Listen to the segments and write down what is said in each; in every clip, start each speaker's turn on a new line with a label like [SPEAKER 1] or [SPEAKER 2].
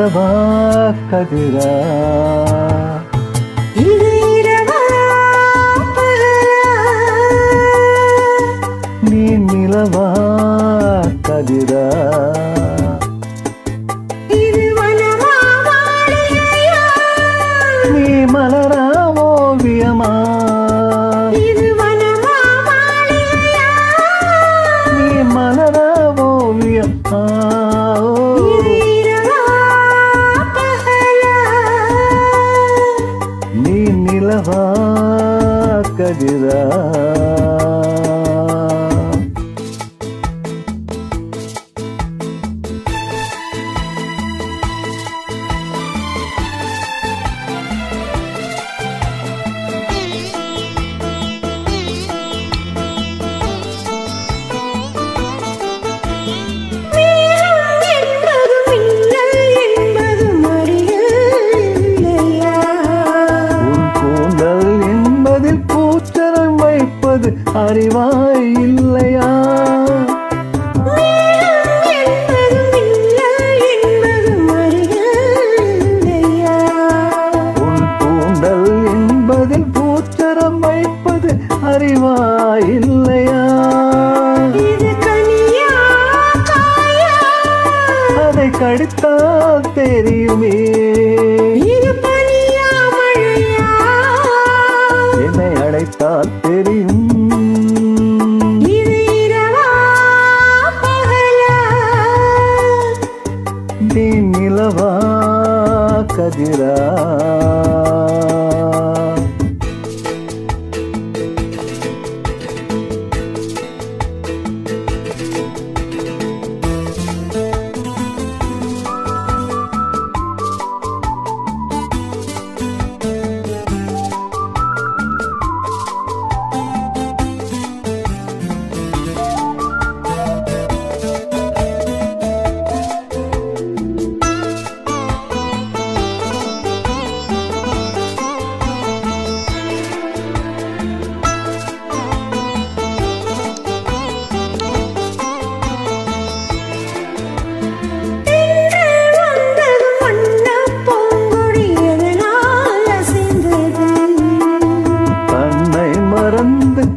[SPEAKER 1] நிலவா கதிரா
[SPEAKER 2] இது இரவா
[SPEAKER 1] நீ நிலவா கதிரா
[SPEAKER 2] இது வனமா மாளிகையா
[SPEAKER 1] நீ மலரா ஓவியமா
[SPEAKER 2] இது வனமா மாளிகையா
[SPEAKER 1] நீ மலரா ஓவியமா
[SPEAKER 2] இது இரவா பகலா
[SPEAKER 1] நீ நிலவா கதிரா அறிவாய் இல்லையா உன் கூந்தல் என்பதில் பூச்சரம் வைப்பது அறிவாய் இல்லையா அதை கடித்தால் தெரியுமே என்னை அழைத்தால் தெரியும் நீ நிலவா கதிரா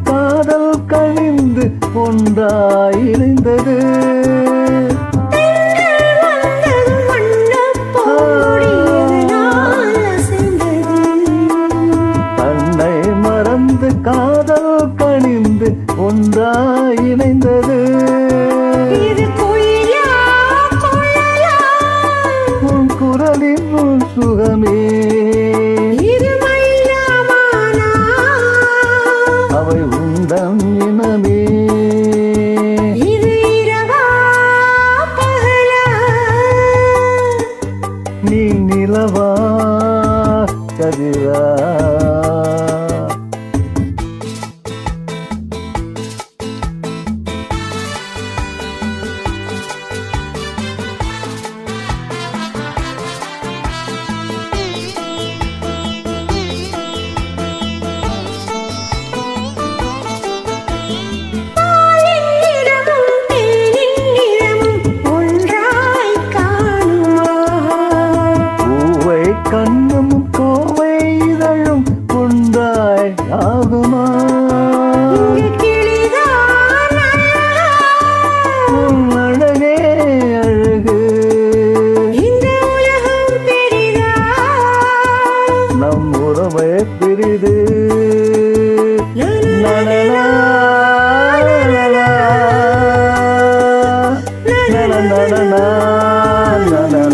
[SPEAKER 1] காதல் கழிந்து ஒன்றாயிருந்தது தன்னை மறந்து காதல் கணிந்து ஒன்றாயிணைந்தது உன் குரலின் உன் சுகமே அவை உந்தம் இனமே நீ நிலவா கதிரா கண்ணும் கோவை இதழும் உண்டாய் ஆகுமா உன் அழகே அழகு நம் உறவே பிரிது நனனா நனனா நனனா